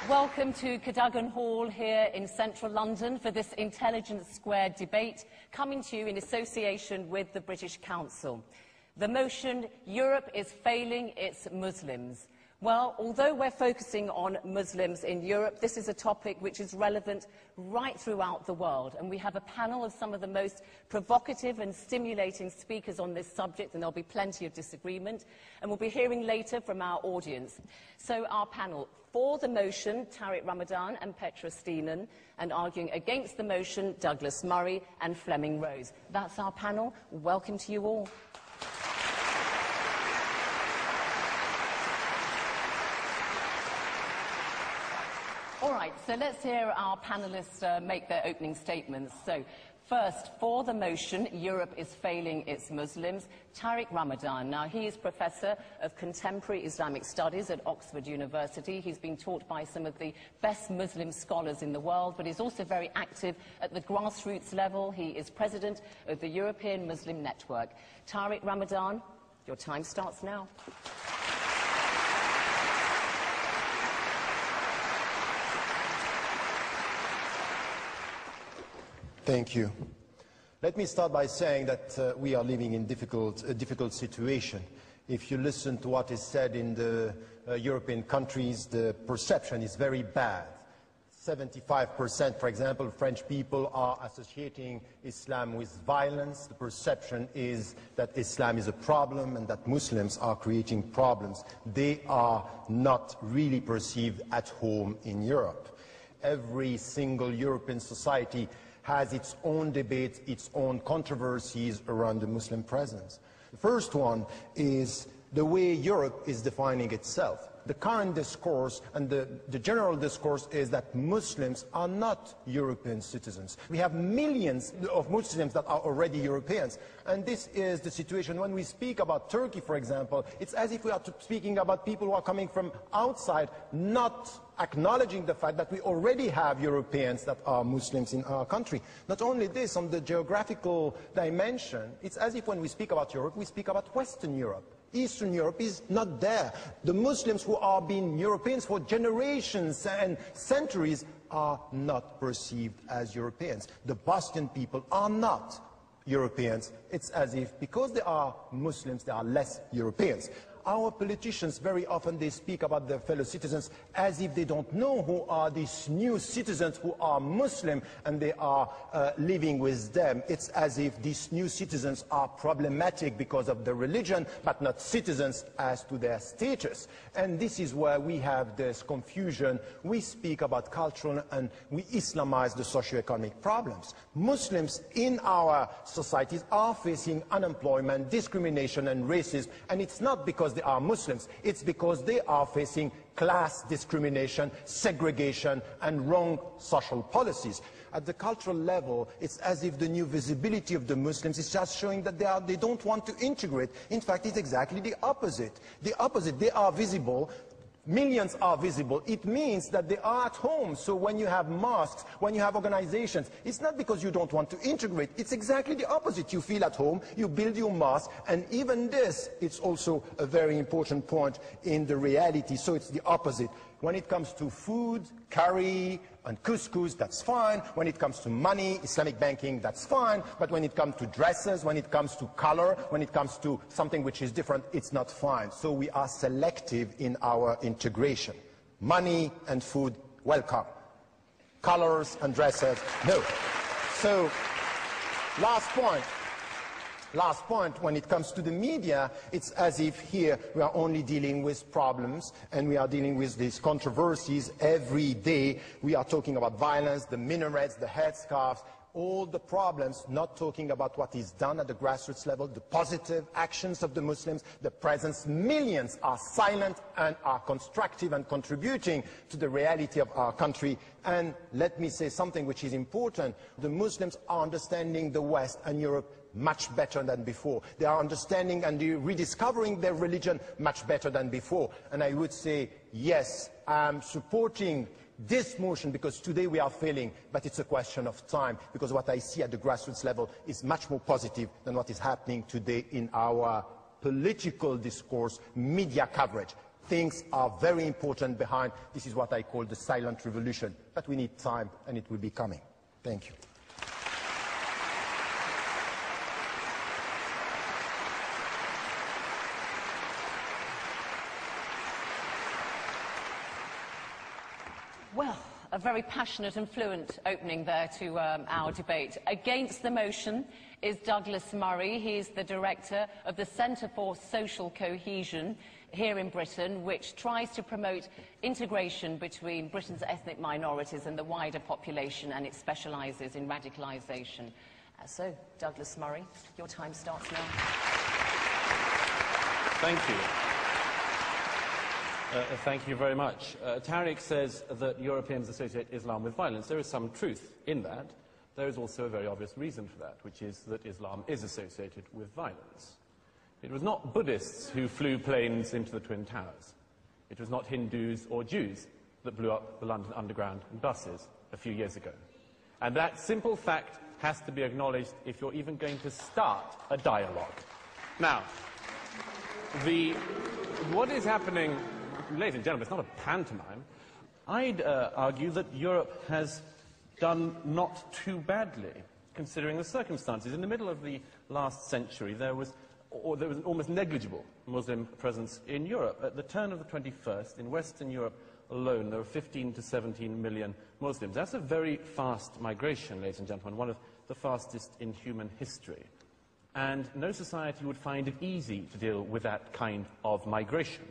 Welcome to Cadogan Hall here in central London for this Intelligence Squared debate, coming to you in association with the British Council. The motion, Europe is failing its Muslims. Well, although we're focusing on Muslims in Europe, this is a topic which is relevant right throughout the world. And we have a panel of some of the most provocative and stimulating speakers on this subject, and there'll be plenty of disagreement. And we'll be hearing later from our audience. So our panel, for the motion, Tariq Ramadan and Petra Steenan, and arguing against the motion, Douglas Murray and Fleming Rose. That's our panel. Welcome to you all. All right, so let's hear our panellists make their opening statements. So, first, for the motion, Europe is failing its Muslims, Tariq Ramadan. Now, he is Professor of Contemporary Islamic Studies at Oxford University. He's been taught by some of the best Muslim scholars in the world, but he's also very active at the grassroots level. He is President of the European Muslim Network. Tariq Ramadan, your time starts now. Thank you. Let me start by saying that we are living in a difficult situation. If you listen to what is said in the European countries, the perception is very bad. 75%, for example, French people are associating Islam with violence. The perception is that Islam is a problem and that Muslims are creating problems. They are not really perceived at home in Europe. Every single European society has its own debates, its own controversies around the Muslim presence. The first one is the way Europe is defining itself. The current discourse and the general discourse is that Muslims are not European citizens. We have millions of Muslims that are already Europeans. And this is the situation when we speak about Turkey, for example. It's as if we are speaking about people who are coming from outside, not acknowledging the fact that we already have Europeans that are Muslims in our country. Not only this, on the geographical dimension, it's as if when we speak about Europe, we speak about Western Europe. Eastern Europe is not there. The Muslims who are being Europeans for generations and centuries are not perceived as Europeans. The Bosnian people are not Europeans. It's as if because they are Muslims, they are less Europeans. Our politicians, very often they speak about their fellow citizens as if they don't know who are these new citizens who are Muslim and they are living with them. It's as if these new citizens are problematic because of their religion, but not citizens as to their status. And this is where we have this confusion. We speak about cultural and we Islamize the socio-economic problems. Muslims in our societies are facing unemployment, discrimination and racism, and it's not because they are Muslims, it's because they are facing class discrimination, segregation and wrong social policies. At the cultural level, it's as if the new visibility of the Muslims is just showing that they don't want to integrate. In fact, it's exactly the opposite. The opposite, they are visible. Millions are visible. It means that they are at home. So when you have mosques, when you have organizations, it's not because you don't want to integrate. It's exactly the opposite. You feel at home, you build your mosque, and even this, it's also a very important point in the reality. So it's the opposite. When it comes to food, curry and couscous, that's fine. When it comes to money, Islamic banking, that's fine. But when it comes to dresses, when it comes to color, when it comes to something which is different, it's not fine. So we are selective in our integration. Money and food, welcome. Colors and dresses, no. So, last point. Last point, when it comes to the media, it's as if here we are only dealing with problems and we are dealing with these controversies every day. We are talking about violence, the minarets, the headscarves, all the problems, not talking about what is done at the grassroots level, the positive actions of the Muslims, the presence. Millions are silent and are constructive and contributing to the reality of our country. And let me say something which is important. The Muslims are understanding the West and Europe much better than before. They are understanding and rediscovering their religion much better than before. And I would say, yes, I'm supporting this motion because today we are failing, but it's a question of time, because what I see at the grassroots level is much more positive than what is happening today in our political discourse, media coverage. things are very important behind. This is what I call the silent revolution. But we need time, and it will be coming. Thank you. Well, a very passionate and fluent opening there to our debate. Against the motion is Douglas Murray. He's the director of the Centre for Social Cohesion here in Britain, which tries to promote integration between Britain's ethnic minorities and the wider population, and it specialises in radicalisation. So, Douglas Murray, your time starts now. Thank you. Thank you very much. Tariq says that Europeans associate Islam with violence. There is some truth in that. There is also a very obvious reason for that, which is that Islam is associated with violence. It was not Buddhists who flew planes into the Twin Towers. It was not Hindus or Jews that blew up the London Underground and buses a few years ago. And that simple fact has to be acknowledged if you're even going to start a dialogue. Now, what is happening, ladies and gentlemen, it's not a pantomime. I'd argue that Europe has done not too badly, considering the circumstances. In the middle of the last century, there was an almost negligible Muslim presence in Europe. At the turn of the 21st, in Western Europe alone, there were 15 to 17 million Muslims. That's a very fast migration, ladies and gentlemen, one of the fastest in human history. And no society would find it easy to deal with that kind of migration.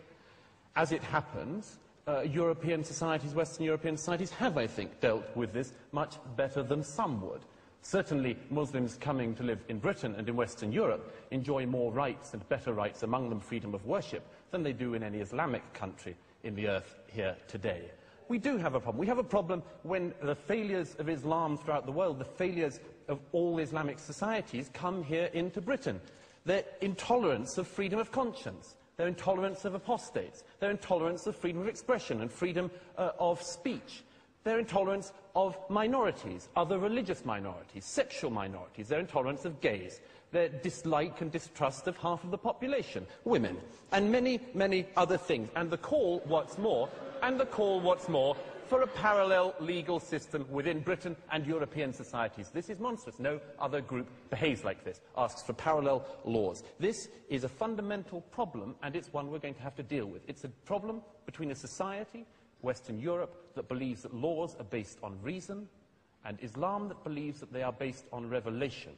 As it happens, European societies, Western European societies have, I think, dealt with this much better than some would. Certainly, Muslims coming to live in Britain and in Western Europe enjoy more rights and better rights, among them freedom of worship, than they do in any Islamic country in the earth here today. We do have a problem. We have a problem when the failures of Islam throughout the world, the failures of all Islamic societies, come here into Britain. Their intolerance of freedom of conscience, their intolerance of apostates, their intolerance of freedom of expression and freedom of speech, their intolerance of minorities, other religious minorities, sexual minorities, their intolerance of gays, their dislike and distrust of half of the population, women, and many, many other things. And the call, what's more, for a parallel legal system within Britain and European societies. This is monstrous. No other group behaves like this, asks for parallel laws. This is a fundamental problem, and it's one we're going to have to deal with. It's a problem between a society, Western Europe, that believes that laws are based on reason, and Islam that believes that they are based on revelation.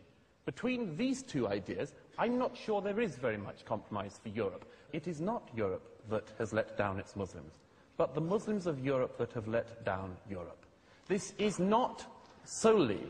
Between these two ideas, I'm not sure there is very much compromise for Europe. It is not Europe that has let down its Muslims, but the Muslims of Europe that have let down Europe. This is not solely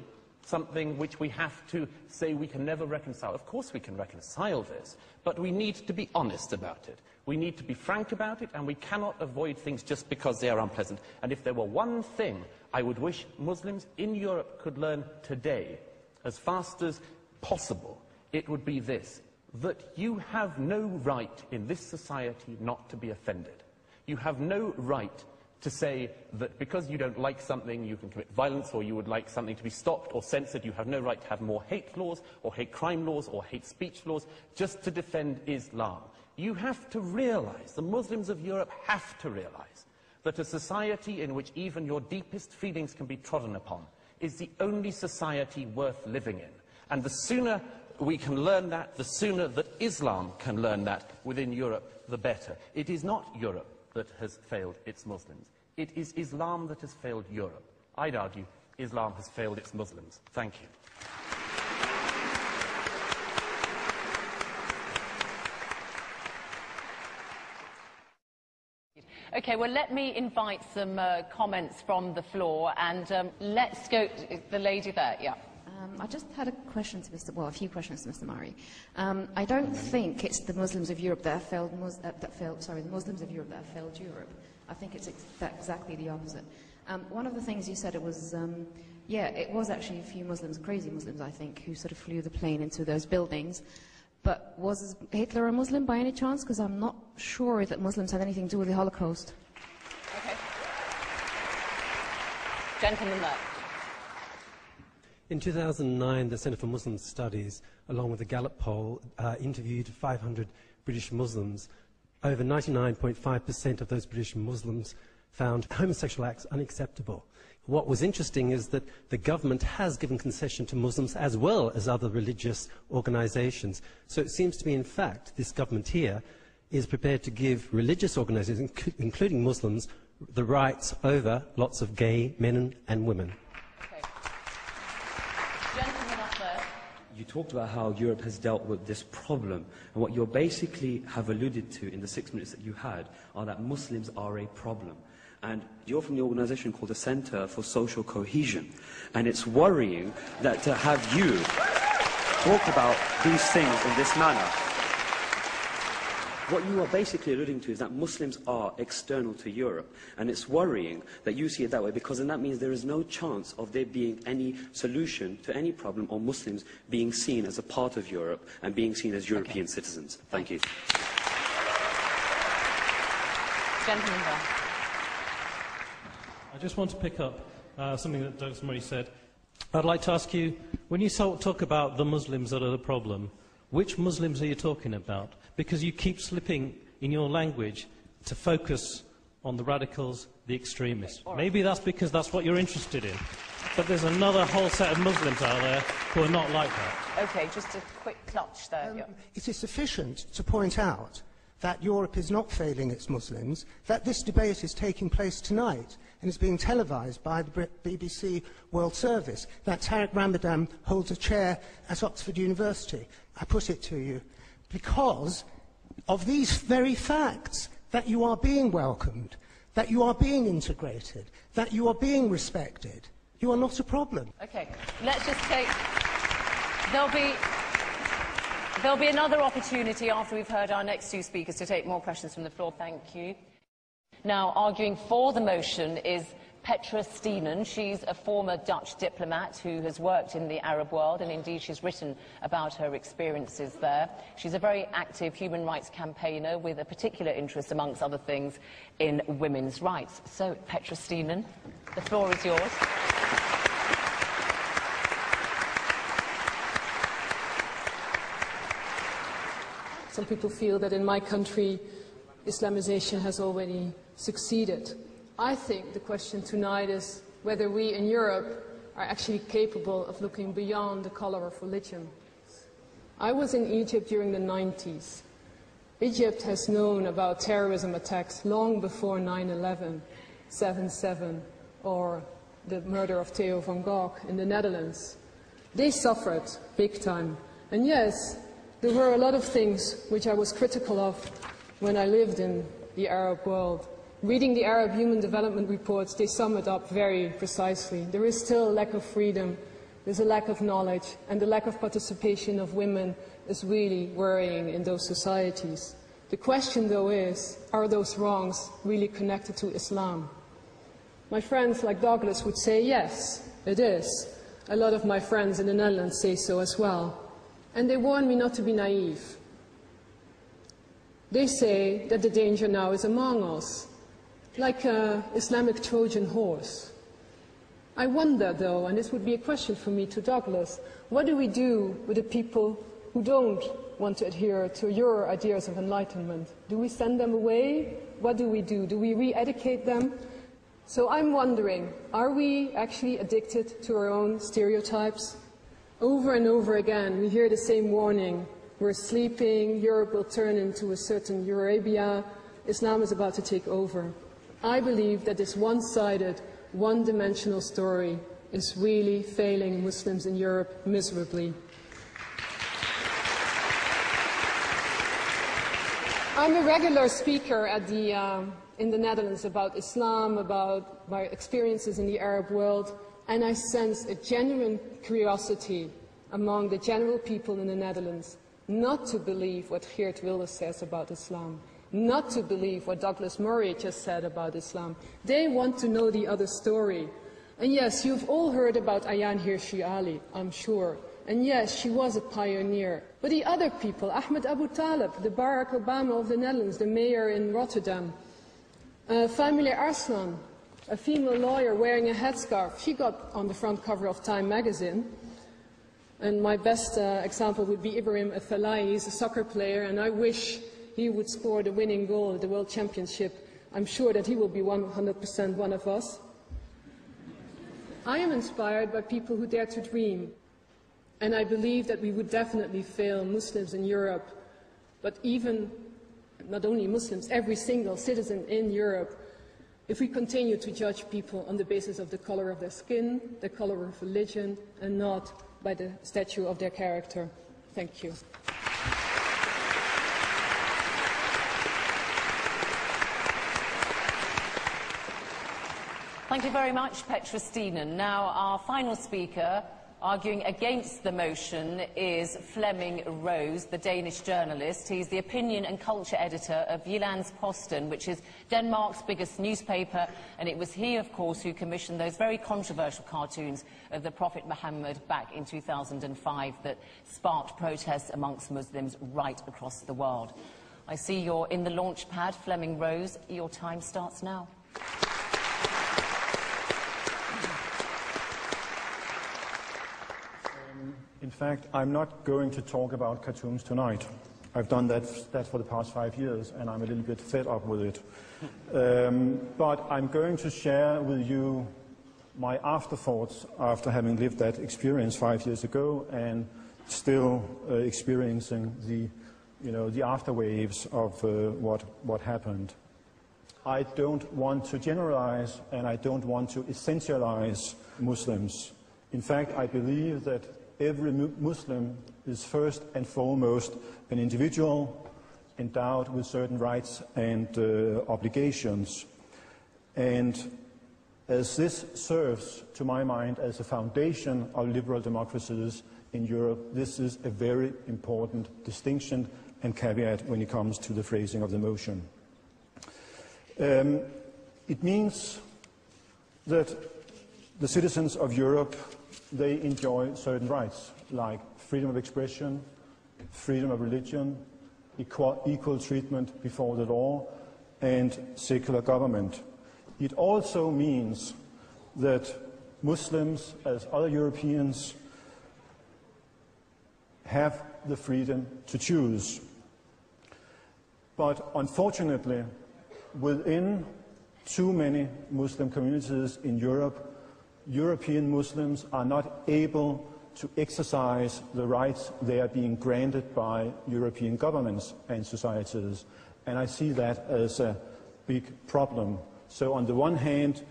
something which we have to say we can never reconcile. Of course we can reconcile this, but we need to be honest about it. We need to be frank about it, and we cannot avoid things just because they are unpleasant. And if there were one thing I would wish Muslims in Europe could learn today, as fast as possible, it would be this: that you have no right in this society not to be offended. You have no right to say that because you don't like something, you can commit violence, or you would like something to be stopped or censored. You have no right to have more hate laws, or hate crime laws, or hate speech laws, just to defend Islam. You have to realize, the Muslims of Europe have to realize, that a society in which even your deepest feelings can be trodden upon is the only society worth living in. And the sooner we can learn that, the sooner that Islam can learn that within Europe, the better. It is not Europe that has failed its Muslims. It is Islam that has failed Europe. I'd argue Islam has failed its Muslims. Thank you. Okay, well, let me invite some comments from the floor, and let's go to the lady there. Yeah. I just had a question to a few questions to Mr. Murray. I don't think it's the Muslims of Europe that have failed, the Muslims of Europe that have failed Europe. I think it's exactly the opposite. One of the things you said, it was actually a few Muslims, crazy Muslims, I think, who sort of flew the plane into those buildings. But was Hitler a Muslim by any chance? Because I'm not sure that Muslims had anything to do with the Holocaust. Okay. Gentleman there. In 2009, the Centre for Muslim Studies, along with the Gallup poll, interviewed 500 British Muslims over 99.5% of those British Muslims found homosexual acts unacceptable. What was interesting is that the government has given concession to Muslims as well as other religious organisations. So it seems to me, in fact, this government here is prepared to give religious organisations, including Muslims, the rights over lots of gay men and women. Okay. Gentleman up there. You talked about how Europe has dealt with this problem, and what you basically have alluded to in the 6 minutes that you had are that Muslims are a problem. And you're from the organisation called the Centre for Social Cohesion, and it's worrying that to have you talk about these things in this manner. What you are basically alluding to is that Muslims are external to Europe, and it's worrying that you see it that way, because then that means there is no chance of there being any solution to any problem, or Muslims being seen as a part of Europe and being seen as European citizens. Thank you. Gentleman there. I just want to pick up something that Douglas Murray said. I'd like to ask you, when you talk about the Muslims that are the problem, which Muslims are you talking about? Because you keep slipping in your language to focus on the radicals, the extremists. Maybe that's because that's what you're interested in. But there's another whole set of Muslims out there who are not like that. Okay, just a quick clutch there. Yeah. It is sufficient to point out that Europe is not failing its Muslims, that this debate is taking place tonight and is being televised by the BBC World Service, that Tariq Ramadan holds a chair at Oxford University. I put it to you because of these very facts, that you are being welcomed, that you are being integrated, that you are being respected. You are not a problem. Okay, let's just take... There'll be another opportunity after we've heard our next two speakers to take more questions from the floor. Thank you. Now, arguing for the motion is Petra Steenan. She's a former Dutch diplomat who has worked in the Arab world, and indeed she's written about her experiences there. She's a very active human rights campaigner with a particular interest, amongst other things, in women's rights. So, Petra Steenan, the floor is yours. Some people feel that in my country, Islamization has already succeeded. I think the question tonight is whether we in Europe are actually capable of looking beyond the color of religion. I was in Egypt during the 90s. Egypt has known about terrorism attacks long before 9/11, 7/7, or the murder of Theo van Gogh in the Netherlands. They suffered big time. And yes, there were a lot of things which I was critical of when I lived in the Arab world. Reading the Arab Human Development Reports, they sum it up very precisely. There is still a lack of freedom, there's a lack of knowledge, and the lack of participation of women is really worrying in those societies. The question, though, is, are those wrongs really connected to Islam? My friends like Douglas would say, yes, it is. A lot of my friends in the Netherlands say so as well. And they warn me not to be naive. They say that the danger now is among us, like an Islamic Trojan horse. I wonder, though, and this would be a question for me to Douglas, what do we do with the people who don't want to adhere to your ideas of enlightenment? Do we send them away? What do we do? Do we re-educate them? So I'm wondering, are we actually addicted to our own stereotypes? Over and over again, we hear the same warning. We're sleeping, Europe will turn into a certain Eurabia, Islam is about to take over. I believe that this one-sided, one-dimensional story is really failing Muslims in Europe miserably. I'm a regular speaker at in the Netherlands about Islam, about my experiences in the Arab world, and I sense a genuine curiosity among the general people in the Netherlands not to believe what Geert Wilders says about Islam, not to believe what Douglas Murray just said about Islam. They want to know the other story. And yes, you've all heard about Ayaan Hirsi Ali, I'm sure. And yes, she was a pioneer. But the other people, Ahmed Abu Talib, the Barack Obama of the Netherlands, the mayor in Rotterdam, Famile Arslan, a female lawyer wearing a headscarf, she got on the front cover of Time magazine. And my best example would be Ibrahim Afellay. He's a soccer player, and I wish he would score the winning goal at the World Championship, I'm sure that he will be 100% one of us. I am inspired by people who dare to dream, and I believe that we would definitely fail Muslims in Europe, but even, not only Muslims, every single citizen in Europe, if we continue to judge people on the basis of the color of their skin, the color of religion, and not by the stature of their character. Thank you. Thank you very much, Petra Steenan. Now, our final speaker, arguing against the motion, is Flemming Rose, the Danish journalist. He's the opinion and culture editor of Jyllands-Posten, which is Denmark's biggest newspaper, and it was he, of course, who commissioned those very controversial cartoons of the Prophet Muhammad back in 2005 that sparked protests amongst Muslims right across the world. I see you're in the launch pad, Flemming Rose. Your time starts now. In fact, I'm not going to talk about cartoons tonight. I've done that for the past 5 years, and I'm a little bit fed up with it. But I'm going to share with you my afterthoughts after having lived that experience 5 years ago and still experiencing the afterwaves of what happened. I don't want to generalize, and I don't want to essentialize Muslims. In fact, I believe that every Muslim is first and foremost an individual endowed with certain rights and obligations. And as this serves, to my mind, as a foundation of liberal democracies in Europe, this is a very important distinction and caveat when it comes to the phrasing of the motion. It means that the citizens of Europe, they enjoy certain rights, like freedom of expression, freedom of religion, equal treatment before the law, and secular government. It also means that Muslims, as other Europeans, have the freedom to choose. But unfortunately, within too many Muslim communities in Europe, European Muslims are not able to exercise the rights they are being granted by European governments and societies. And I see that as a big problem. So on the one hand,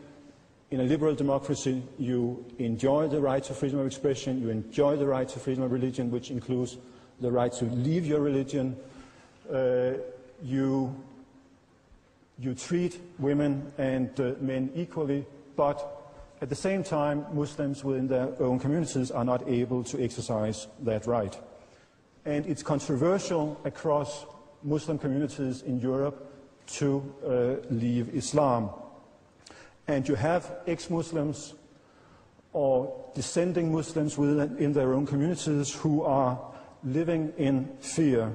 in a liberal democracy, you enjoy the right to freedom of expression, you enjoy the right to freedom of religion, which includes the right to leave your religion. You treat women and men equally, but at the same time, Muslims within their own communities are not able to exercise that right. And it's controversial across Muslim communities in Europe to leave Islam. And you have ex-Muslims or dissenting Muslims within their own communities who are living in fear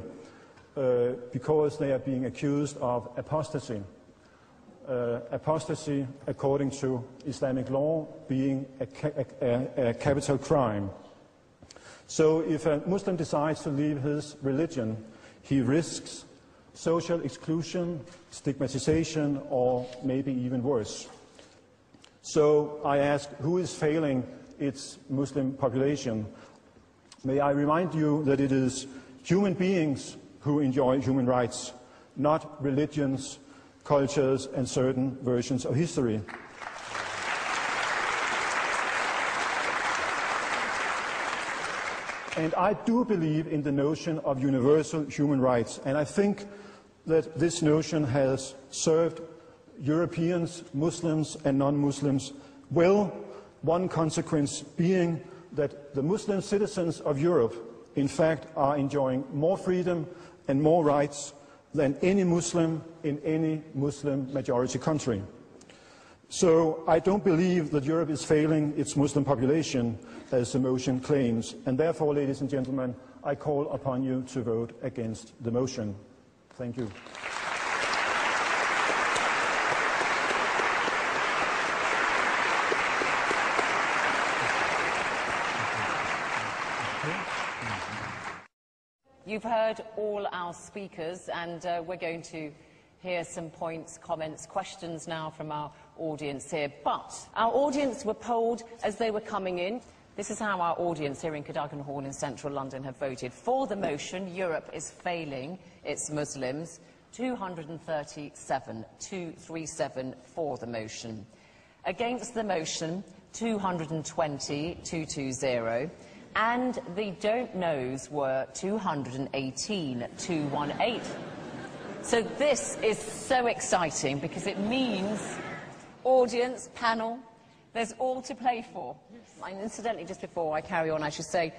because they are being accused of apostasy. Apostasy, according to Islamic law, being a capital crime. So if a Muslim decides to leave his religion, he risks social exclusion, stigmatization, or maybe even worse. So I ask, who is failing its Muslim population? May I remind you that it is human beings who enjoy human rights, not religions, cultures, and certain versions of history. And I do believe in the notion of universal human rights, and I think that this notion has served Europeans, Muslims, and non-Muslims well, one consequence being that the Muslim citizens of Europe, in fact, are enjoying more freedom and more rights than any Muslim in any Muslim majority country. So I don't believe that Europe is failing its Muslim population, as the motion claims, and therefore, ladies and gentlemen, I call upon you to vote against the motion. Thank you. You've heard all our speakers, and we're going to hear some points, comments, questions now from our audience here. But our audience were polled as they were coming in. This is how our audience here in Cadogan Hall in central London have voted. For the motion, Europe is failing its Muslims, 237, 237 for the motion. Against the motion, 220, 220. And the don't knows were 218, 218. So this is so exciting because it means, audience, panel, there's all to play for. And incidentally, just before I carry on, I should say,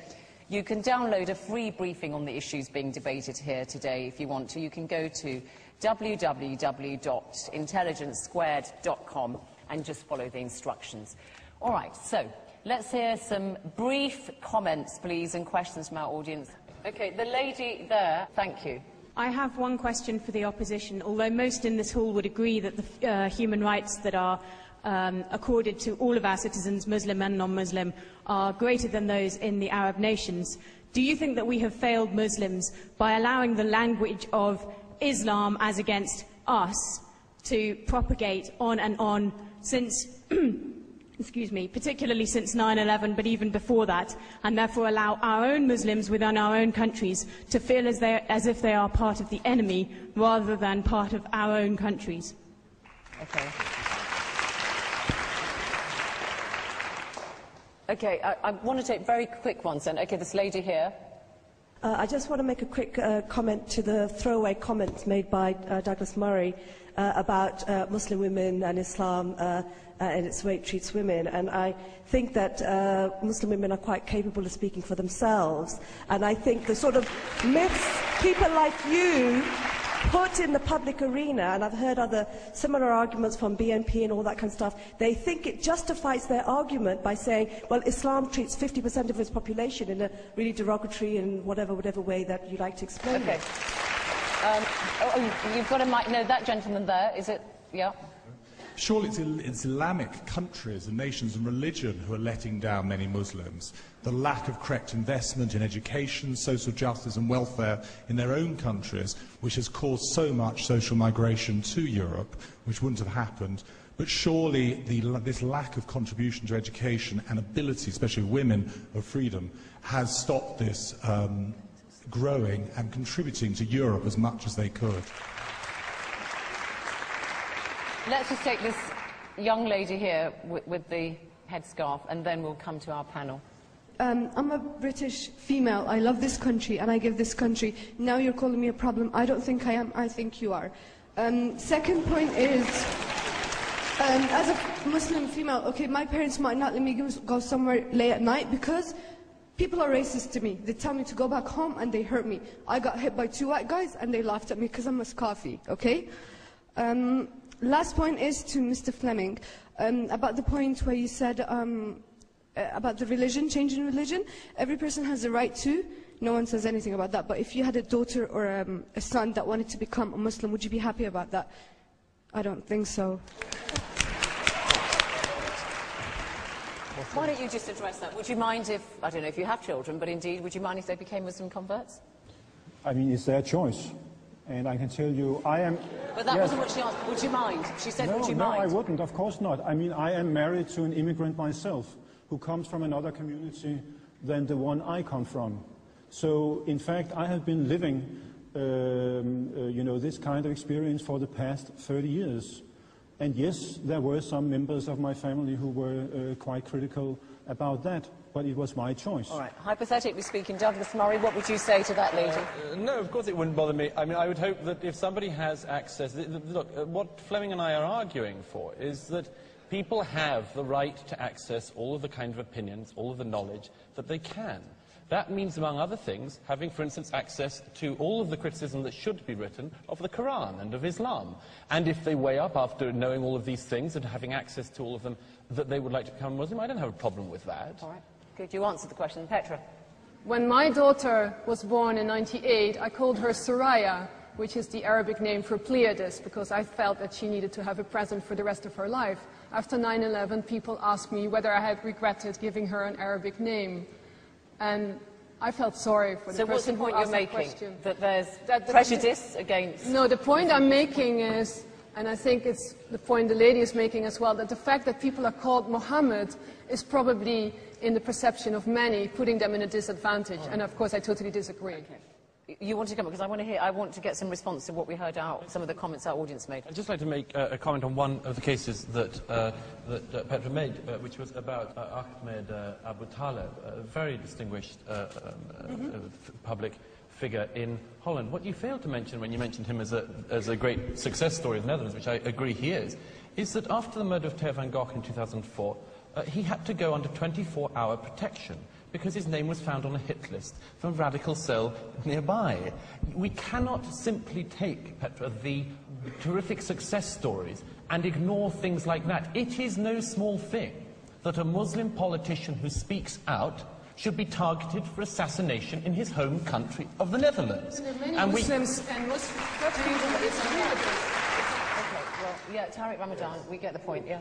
you can download a free briefing on the issues being debated here today if you want to. You can go to www.intelligencesquared.com and just follow the instructions. All right, so let's hear some brief comments, please, and questions from our audience. OK, the lady there, thank you. I have one question for the opposition. Although most in this hall would agree that the human rights that are accorded to all of our citizens, Muslim and non-Muslim, are greater than those in the Arab nations, do you think that we have failed Muslims by allowing the language of Islam as against us to propagate on and on since, excuse me, particularly since 9/11, but even before that, and therefore allow our own Muslims within our own countries to feel as if they are part of the enemy rather than part of our own countries? Okay. Okay, I want to take very quick ones then. Okay, this lady here. I just want to make a quick comment to the throwaway comments made by Douglas Murray about Muslim women and Islam and its way it treats women. And I think that Muslim women are quite capable of speaking for themselves. And I think the sort of myths people like you put in the public arena, and I've heard other similar arguments from BNP and all that kind of stuff, they think it justifies their argument by saying, well, Islam treats 50% of its population in a really derogatory and whatever way that you like to explain it. You've got a mic. No, that gentleman there, is it? Yeah. Surely it's Islamic countries and nations and religion who are letting down many Muslims. The lack of correct investment in education, social justice and welfare in their own countries, which has caused so much social migration to Europe, which wouldn't have happened. But surely this lack of contribution to education and ability, especially women, of freedom, has stopped this growing and contributing to Europe as much as they could. Let's just take this young lady here with the headscarf, and then we'll come to our panel. I'm a British female. I love this country, and I give this country. Now you're calling me a problem. I don't think I am. I think you are. Second point is, as a Muslim female, okay, my parents might not let me go somewhere late at night because people are racist to me. They tell me to go back home, and they hurt me. I got hit by 2 white guys, and they laughed at me because I'm a Scafi, okay? Last point is to Mr. Fleming, about the point where you said about the religion, changing religion. Every person has the right to. No one says anything about that. But if you had a daughter or a son that wanted to become a Muslim, would you be happy about that? I don't think so. Why don't you just address that? Would you mind if, I don't know if you have children, but indeed, would you mind if they became Muslim converts? I mean, it's their choice. And I can tell you, I am... But that wasn't what she asked. Would you mind? She said, would you mind? No, I wouldn't. Of course not. I mean, I am married to an immigrant myself who comes from another community than the one I come from. So, in fact, I have been living, this kind of experience for the past 30 years. And yes, there were some members of my family who were quite critical about that. But it was my choice. All right. Hypothetically speaking, Douglas Murray, what would you say to that lady? No, of course it wouldn't bother me. I mean, I would hope that if somebody has access... Look, what Fleming and I are arguing for is that people have the right to access all of the kind of opinions, all of the knowledge that they can. That means, among other things, having, for instance, access to all of the criticism that should be written of the Quran and of Islam. And if they weigh up after knowing all of these things and having access to all of them that they would like to become Muslim, I don't have a problem with that. All right. Good, you answered the question. Petra? When my daughter was born in '98, I called her Soraya, which is the Arabic name for Pleiades, because I felt that she needed to have a present for the rest of her life. After 9/11, people asked me whether I had regretted giving her an Arabic name. And I felt sorry for the person who asked that question. That there's prejudice against... No, the point I'm making is, and I think it's the point the lady is making as well, that the fact that people are called Mohammed is probably, in the perception of many, putting them in a disadvantage. And of course, I totally disagree. Okay. You want to come, because I want to get some response to what we heard out, some of the comments our audience made. I'd just like to make a comment on one of the cases that Petra made, which was about Ahmed Abu Taleb, a very distinguished public figure in Holland. What you failed to mention when you mentioned him as a great success story of the Netherlands, which I agree he is that after the murder of Theo van Gogh in 2004, he had to go under 24-hour protection, because his name was found on a hit list from a radical cell nearby. We cannot simply take, Petra, the terrific success stories and ignore things like that. It is no small thing that a Muslim politician who speaks out should be targeted for assassination in his home country of the Netherlands. Many Muslims and Muslims yeah, Tariq Ramadan, we get the point. Yeah.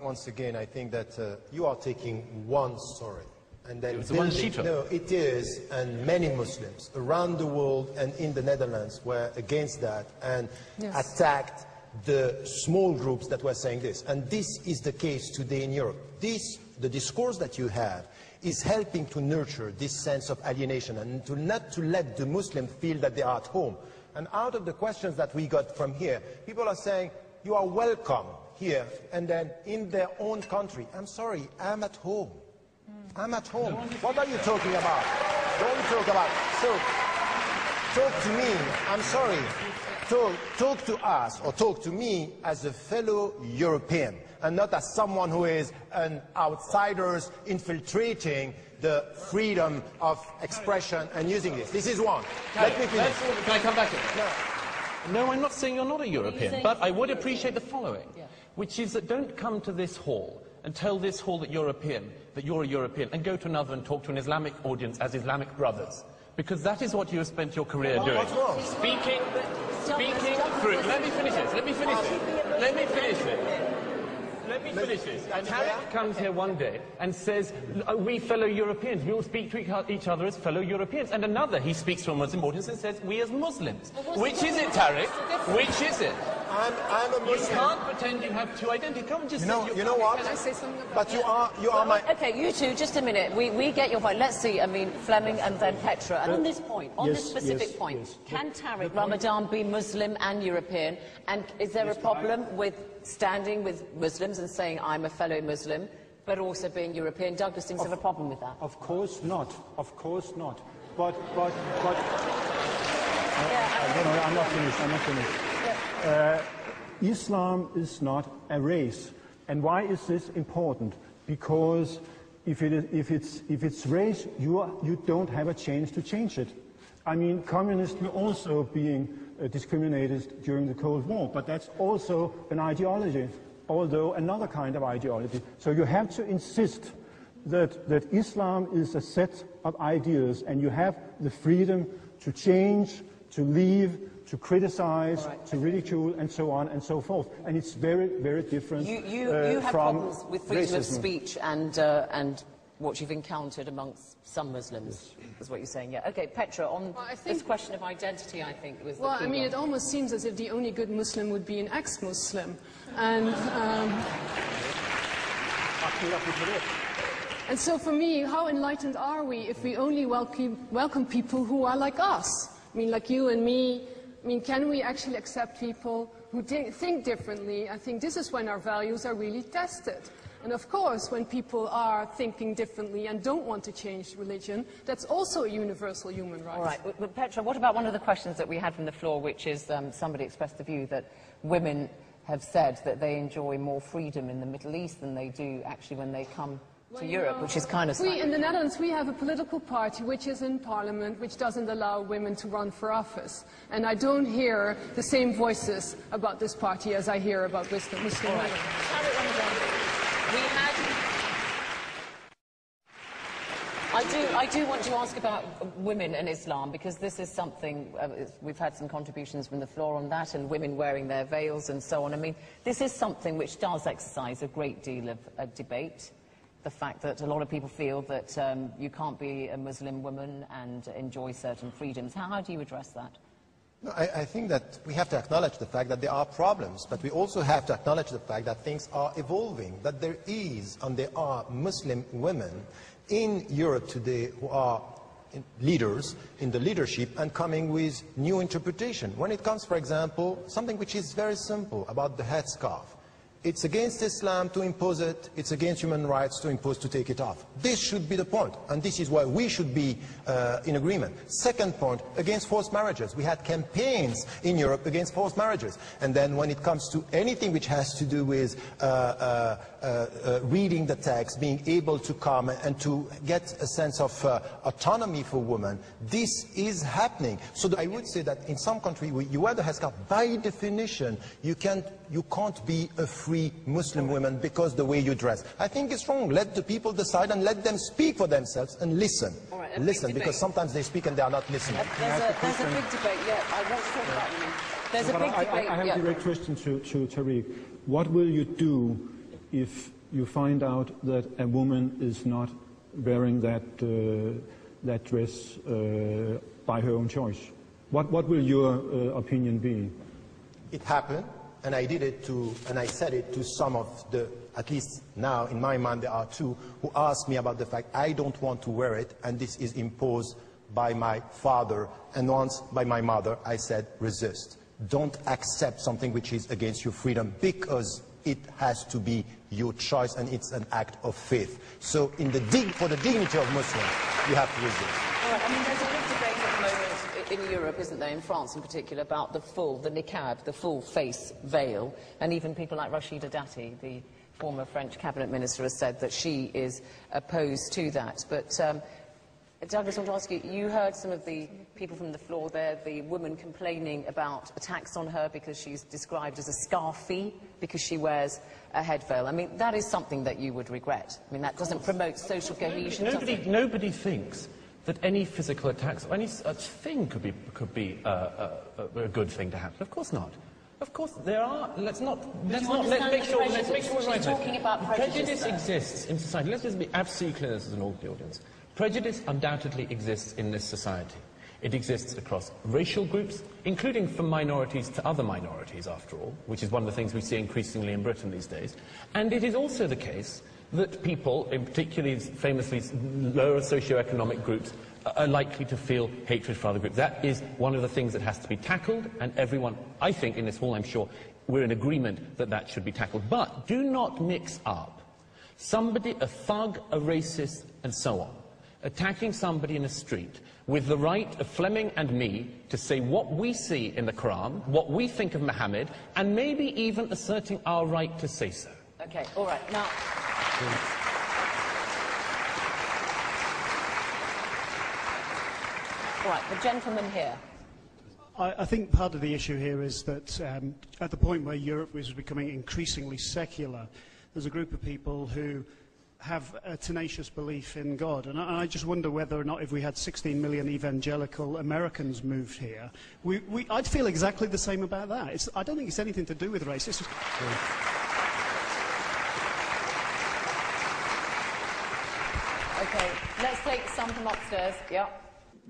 Once again, I think that you are taking one story. And then no, it is, and many Muslims around the world and in the Netherlands were against that and attacked the small groups that were saying this. And this is the case today in Europe. The discourse that you have is helping to nurture this sense of alienation and not to let the Muslims feel that they are at home. And out of the questions that we got from here, people are saying, you are welcome here, and then in their own country. I'm sorry, I'm at home. I'm at home. What are you talking about? Don't talk about. So, talk to me. I'm sorry. Talk to us, or talk to me as a fellow European, and not as someone who is an outsider infiltrating the freedom of expression and using this. This is one. Let me finish. Can I come back to it? No, I'm not saying you're not a European, but I would appreciate the following, which is that don't come to this hall and tell this hall that you're a European, and go to another and talk to an Islamic audience as Islamic brothers. Because that is what you have spent your career doing. What's wrong? Speaking through. Let me finish this. And Tariq comes here one day and says, we fellow Europeans, we all speak to each other as fellow Europeans. And another, he speaks to a Muslim audience and says, we as Muslims. Which is it, Tariq? Which is it? I'm a Muslim. You can't pretend you have two identities. Come and just you know what? Can I say something about But you are my... Okay, you two, just a minute. We get your point. Let's see, I mean, Fleming and then Petra. And on this point, this specific point, can Tariq Ramadan be Muslim and European? And is there a problem with standing with Muslims and saying, I'm a fellow Muslim, but also being European? Douglas seems to have a problem with that. Of course not. Of course not. But I'm not finished. Islam is not a race. And why is this important? Because if it's race, you don't have a chance to change it. I mean, communists were also being discriminated during the Cold War, but that's also an ideology, although another kind of ideology. So you have to insist that Islam is a set of ideas, and you have the freedom to change, to leave, to criticize, to ridicule, and so on and so forth. And it's very, very different You have problems with freedom of speech and what you've encountered amongst some Muslims, is what you're saying. Yeah. Okay, Petra, on this question of identity, I think was the key I mean, it almost seems as if the only good Muslim would be an ex-Muslim. And so for me, how enlightened are we if we only welcome people who are like us? I mean, like you and me. I mean, can we actually accept people who think differently? I think this is when our values are really tested. And of course, when people are thinking differently and don't want to change religion, that's also a universal human right. All right. But Petra, what about one of the questions that we had from the floor, which is somebody expressed the view that women have said that they enjoy more freedom in the Middle East than they do actually when they come to Europe, which is kind of... In the Netherlands, we have a political party which is in parliament, which doesn't allow women to run for office. And I don't hear the same voices about this party as I hear about Muslim women. I do want to ask about women and Islam, because this is something, we've had some contributions from the floor on that, and women wearing their veils and so on. I mean, this is something which does exercise a great deal of debate the fact that a lot of people feel that you can't be a Muslim woman and enjoy certain freedoms. How do you address that? No, I think that we have to acknowledge the fact that there are problems, but we also have to acknowledge the fact that things are evolving, that there is and there are Muslim women in Europe today who are leaders in the leadership and coming with new interpretation. When it comes, for example, something which is very simple about the headscarf. It's against Islam to impose it, it's against human rights to take it off. This should be the point, and this is why we should be in agreement. Second point, against forced marriages. We had campaigns in Europe against forced marriages. And then when it comes to anything which has to do with reading the text, being able to come and to get a sense of autonomy for women, this is happening. So I would say that in some countries where you wear the headscarf, by definition, you can't be a free Muslim woman because the way you dress. I think it's wrong. Let the people decide and let them speak for themselves and listen. Right, listen, because sometimes they speak and they are not listening. There's a big debate, yeah. I want to talk about women. There's a big debate. I have a direct question to Tariq. What will you do if you find out that a woman is not wearing that dress by her own choice? What will your opinion be? It happened. And I did it and I said it to some of the, at least now in my mind there are two, who asked me about the fact I don't want to wear it and this is imposed by my father and once by my mother. I said resist. Don't accept something which is against your freedom because it has to be your choice and it's an act of faith. So for the dignity of Muslims, you have to resist. All right, I mean, there's a big debate at the moment in Europe, isn't there, in France in particular, about the niqab, the full face veil, and even people like Rachida Dati, the former French cabinet minister, has said that she is opposed to that. But Douglas, I want to ask you, you heard some of the people from the floor there, the woman complaining about attacks on her because she's described as a scarfie because she wears a head veil. I mean, that is something that you would regret. I mean, that doesn't promote social cohesion. Nobody thinks that any physical attacks or any such thing could be a good thing to happen. Of course not. Of course there are. Let's make sure we're right. Talking about prejudice exists in society. Let's just be absolutely clear as an audience. Prejudice undoubtedly exists in this society. It exists across racial groups, including from minorities to other minorities, after all, which is one of the things we see increasingly in Britain these days. And it is also the case that people, in particularly famously lower socioeconomic groups, are likely to feel hatred for other groups. That is one of the things that has to be tackled, and everyone, I think, in this hall, I'm sure, we're in agreement that that should be tackled. But do not mix up somebody, a thug, a racist, and so on, attacking somebody in a street with the right of Fleming and me to say what we see in the Quran, what we think of Muhammad, and maybe even asserting our right to say so. Okay, all right. Now, all right, the gentleman here. I think part of the issue here is that at the point where Europe was becoming increasingly secular, there's a group of people who have a tenacious belief in God. And I just wonder whether or not if we had 16 million evangelical Americans moved here, I'd feel exactly the same about that. I don't think it's anything to do with race. It's just... Okay, let's take some from upstairs. Yeah.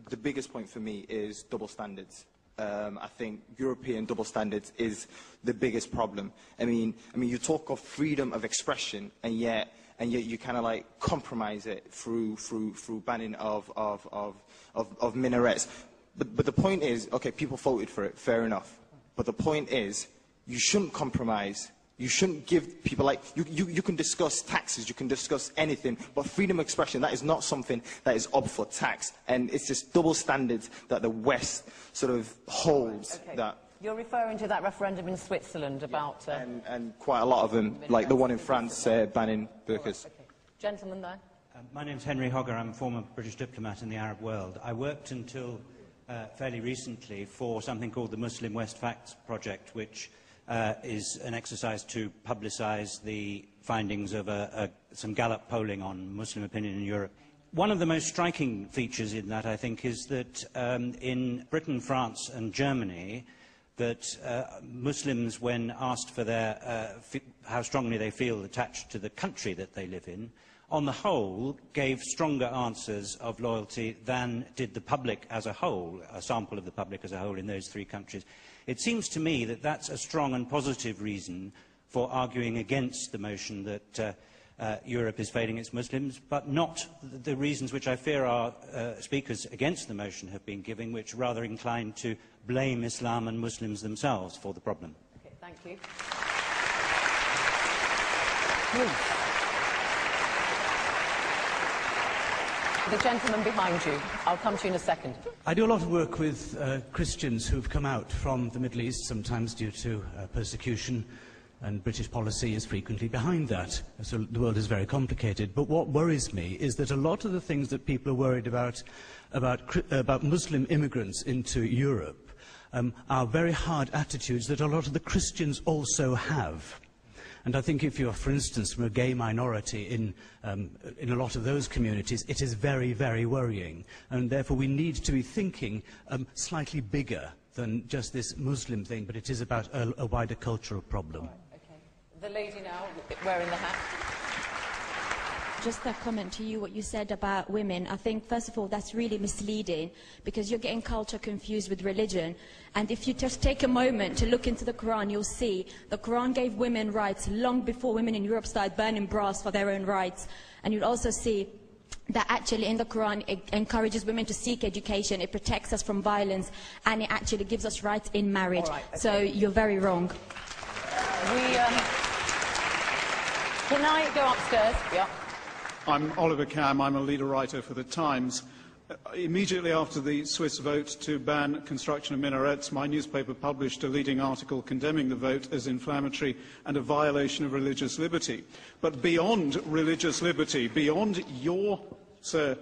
The biggest point for me is double standards. I think European double standards is the biggest problem. I mean, you talk of freedom of expression, and yet you kind of like compromise it through banning of minarets. But the point is, okay, people voted for it, fair enough. But the point is, you shouldn't compromise. You shouldn't give people, like, you can discuss taxes, you can discuss anything, but freedom of expression, that is not something that is up for tax. And it's just double standards that the West sort of holds. Okay. That. You're referring to that referendum in Switzerland about... And quite a lot of them, like the one in France, banning burqas. Okay. Gentleman there. My name's Henry Hogger. I'm a former British diplomat in the Arab world. I worked until fairly recently for something called the Muslim West Facts Project, which is an exercise to publicise the findings of some Gallup polling on Muslim opinion in Europe. One of the most striking features in that, I think, is that in Britain, France and Germany, that Muslims, when asked for how strongly they feel attached to the country that they live in, on the whole, gave stronger answers of loyalty than did the public as a whole, a sample of the public as a whole in those three countries. It seems to me that that's a strong and positive reason for arguing against the motion that Europe is failing its Muslims, but not the reasons which I fear our speakers against the motion have been giving, which are rather inclined to blame Islam and Muslims themselves for the problem. Okay, thank you. The gentleman behind you. I'll come to you in a second. I do a lot of work with Christians who've come out from the Middle East, sometimes due to persecution, and British policy is frequently behind that. So the world is very complicated. But what worries me is that a lot of the things that people are worried about Muslim immigrants into Europe are very hard attitudes that a lot of the Christians also have. And I think if you're, for instance, from a gay minority in a lot of those communities, it is very, very worrying. And therefore we need to be thinking slightly bigger than just this Muslim thing, but it is about a wider cultural problem. The lady now, wearing the hat. Just a comment to you, what you said about women. I think, first of all, that's really misleading because you're getting culture confused with religion. And if you just take a moment to look into the Quran, you'll see the Quran gave women rights long before women in Europe started burning bras for their own rights. And you'll also see that actually in the Quran it encourages women to seek education, it protects us from violence, and it actually gives us rights in marriage. All right, okay. So you're very wrong. Can I go upstairs? Yeah. I'm Oliver Cam. I'm a leader writer for The Times. Immediately after the Swiss vote to ban construction of minarets, my newspaper published a leading article condemning the vote as inflammatory and a violation of religious liberty. But beyond religious liberty, beyond your, sir,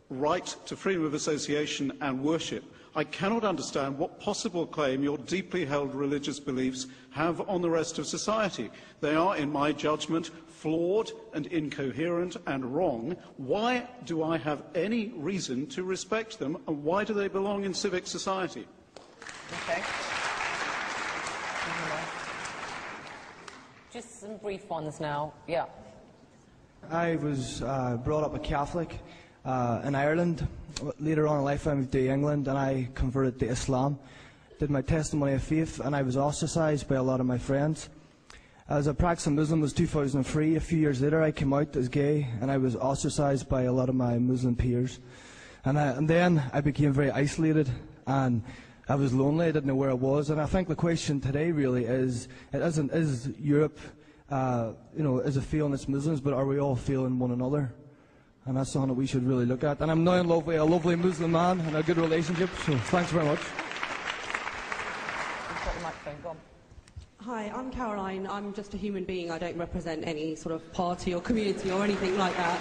right to freedom of association and worship, I cannot understand what possible claim your deeply held religious beliefs have on the rest of society. They are, in my judgment, flawed and incoherent and wrong. Why do I have any reason to respect them, and why do they belong in civic society? Okay. Just some brief ones now. Yeah. I was brought up a Catholic in Ireland. Later on in life I moved to England and I converted to Islam. Did my testimony of faith and I was ostracised by a lot of my friends. As a practicing Muslim was 2003. A few years later I came out as gay and I was ostracised by a lot of my Muslim peers. And then I became very isolated and I was lonely. I didn't know where I was. And I think the question today really is Europe, is it failing its Muslims, but are we all failing one another? And that's something that we should really look at. And I'm now in love with a lovely Muslim man and a good relationship, so thanks very much. You've got the microphone, go on. Hi, I'm Caroline. I'm just a human being. I don't represent any sort of party or community or anything like that.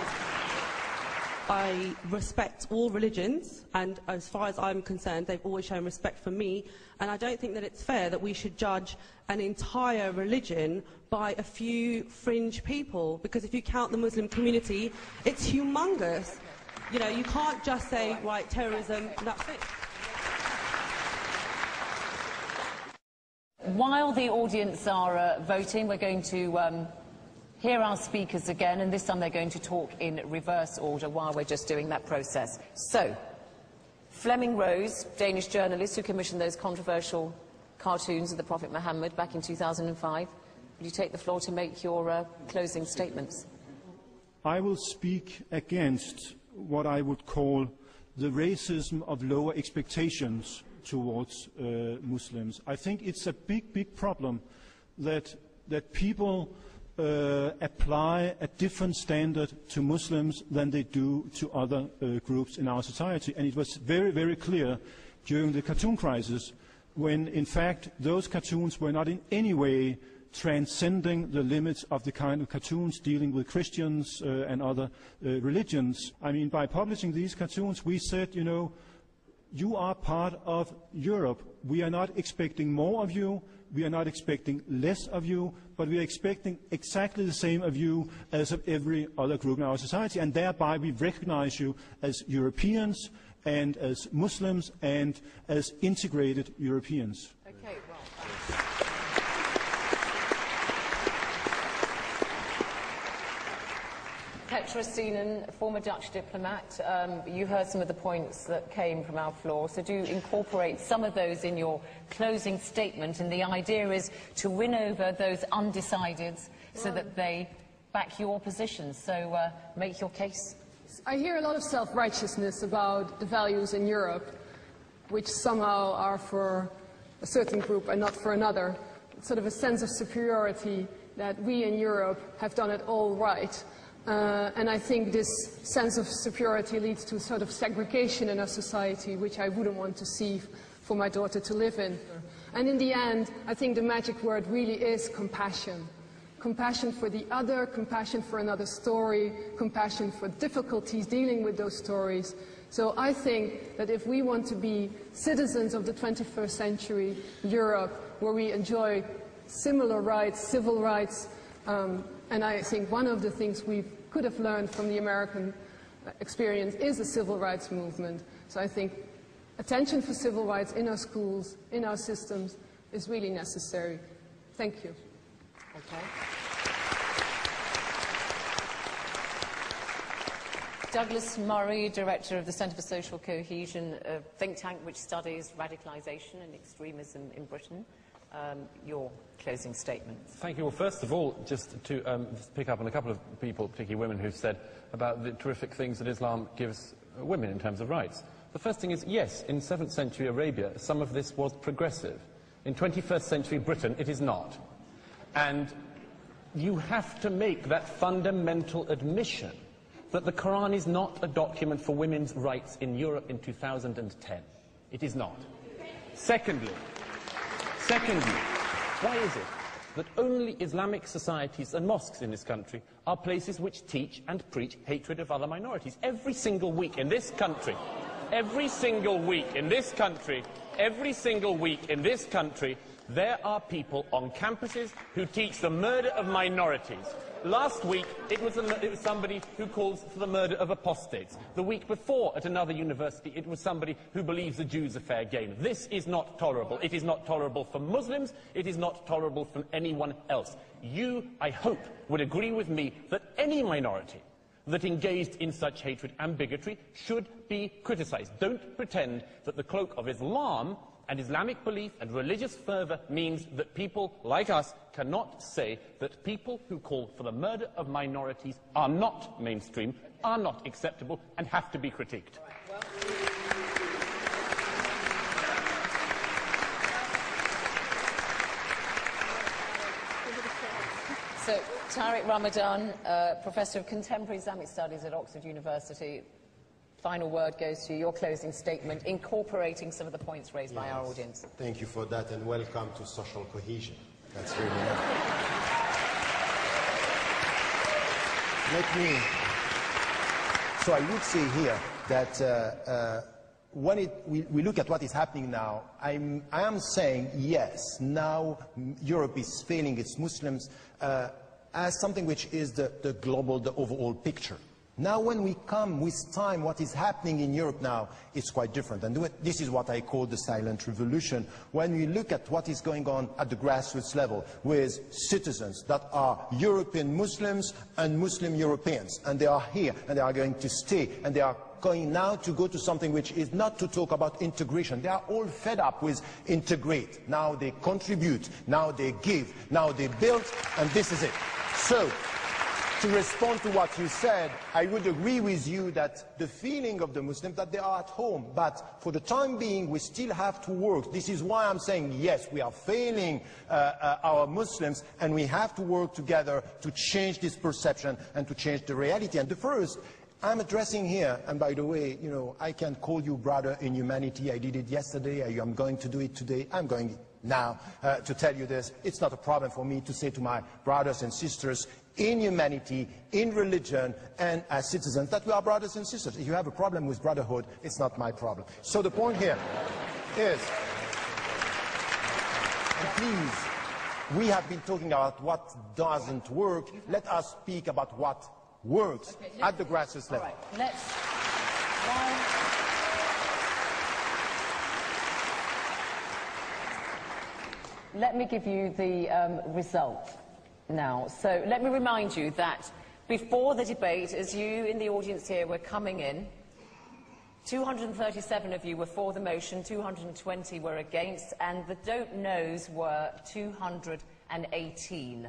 I respect all religions, and as far as I'm concerned, they've always shown respect for me, and I don't think that it's fair that we should judge an entire religion by a few fringe people, because if you count the Muslim community, it's humongous. You know, you can't just say, right, terrorism, that's it. While the audience are voting, we're going to hear our speakers again, and this time they're going to talk in reverse order while we're just doing that process. So, Fleming Rose, Danish journalist who commissioned those controversial cartoons of the Prophet Muhammad back in 2005. Will you take the floor to make your closing statements? I will speak against what I would call the racism of lower expectations towards Muslims. I think it's a big, big problem that people apply a different standard to Muslims than they do to other groups in our society. And it was very, very clear during the cartoon crisis when, in fact, those cartoons were not in any way transcending the limits of the kind of cartoons dealing with Christians and other religions. I mean, by publishing these cartoons, we said, you know, you are part of Europe. We are not expecting more of you. We are not expecting less of you, but we are expecting exactly the same of you as of every other group in our society, and thereby we recognize you as Europeans and as Muslims and as integrated Europeans. Okay, well, Petra Steenen, former Dutch diplomat, you heard some of the points that came from our floor, so do incorporate some of those in your closing statement, and the idea is to win over those undecideds so that they back your position. So make your case. I hear a lot of self-righteousness about the values in Europe, which somehow are for a certain group and not for another. It's sort of a sense of superiority that we in Europe have done it all right. And I think this sense of superiority leads to sort of segregation in our society, which I wouldn't want to see for my daughter to live in. And in the end, I think the magic word really is compassion. Compassion for the other, compassion for another story, compassion for difficulties dealing with those stories. So I think that if we want to be citizens of the 21st century Europe, where we enjoy similar rights, civil rights, and I think one of the things we could have learned from the American experience is the civil rights movement. So I think attention for civil rights in our schools, in our systems, is really necessary. Thank you. Okay. Douglas Murray, Director of the Centre for Social Cohesion, a think tank which studies radicalisation and extremism in Britain. Your closing statement. Thank you. Well, first of all, just to pick up on a couple of people, particularly women, who've said about the terrific things that Islam gives women in terms of rights. The first thing is, yes, in 7th century Arabia, some of this was progressive. In 21st century Britain, it is not. And you have to make that fundamental admission that the Quran is not a document for women's rights in Europe in 2010. It is not. Secondly, why is it that only Islamic societies and mosques in this country are places which teach and preach hatred of other minorities? Every single week in this country, there are people on campuses who teach the murder of minorities. Last week, it was somebody who calls for the murder of apostates. The week before, at another university, it was somebody who believes the Jews are fair game. This is not tolerable. It is not tolerable for Muslims. It is not tolerable for anyone else. You, I hope, would agree with me that any minority that engaged in such hatred and bigotry should be criticised. Don't pretend that the cloak of Islam and Islamic belief and religious fervour means that people like us cannot say that people who call for the murder of minorities are not mainstream, are not acceptable, and have to be critiqued. So, Tariq Ramadan, Professor of Contemporary Islamic Studies at Oxford University. Final word goes to your closing statement, incorporating some of the points raised by our audience. Thank you for that, and welcome to social cohesion. That's really nice. So I would say here that when we look at what is happening now, I am saying yes, now Europe is failing its Muslims as something which is the global, the overall picture. Now when we come with time, what is happening in Europe now is quite different. And this is what I call the silent revolution. When we look at what is going on at the grassroots level with citizens that are European Muslims and Muslim Europeans, and they are here and they are going to stay, and they are going now to go to something which is not to talk about integration. They are all fed up with integrate. Now they contribute, now they give, now they build, and this is it. So, to respond to what you said, I would agree with you that the feeling of the Muslims that they are at home, but for the time being we still have to work. This is why I'm saying yes, we are failing our Muslims, and we have to work together to change this perception and to change the reality. And the first, I'm addressing here, and by the way, you know, I can call you brother in humanity. I did it yesterday, I'm going to do it today, I'm going now to tell you this. It's not a problem for me to say to my brothers and sisters in humanity, in religion, and as citizens that we are brothers and sisters. If you have a problem with brotherhood, it's not my problem. So the point here is, and please, we have been talking about what doesn't work. Let us speak about what works at the grassroots level. All right, let me give you the result now. So let me remind you that Before the debate, as you in the audience here were coming in, 237 of you were for the motion, 220 were against, and the don't knows were 218.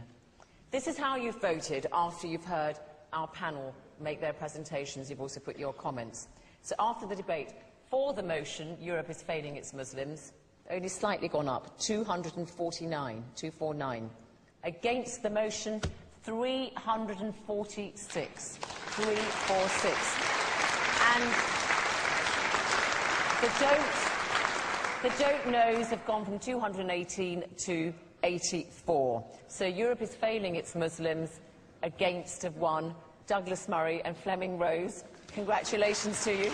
This is how you've voted after you've heard our panel make their presentations. You've also put your comments. So after the debate, for the motion, Europe is failing its Muslims, only slightly gone up, 249, 249. Against the motion, 346, 346. And the don't knows have gone from 218 to 84. So Europe is failing its Muslims. Against have won. Douglas Murray and Fleming Rose, congratulations to you.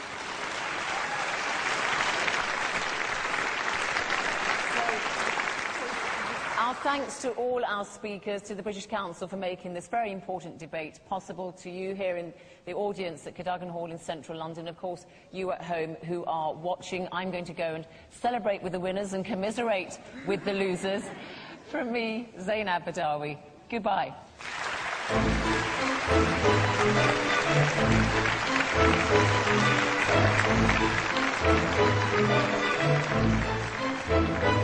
Our thanks to all our speakers, to the British Council for making this very important debate possible, to you here in the audience at Cadogan Hall in central London, of course, you at home who are watching. I'm going to go and celebrate with the winners and commiserate with the losers. From me, Zainab Badawi, goodbye. Thank you.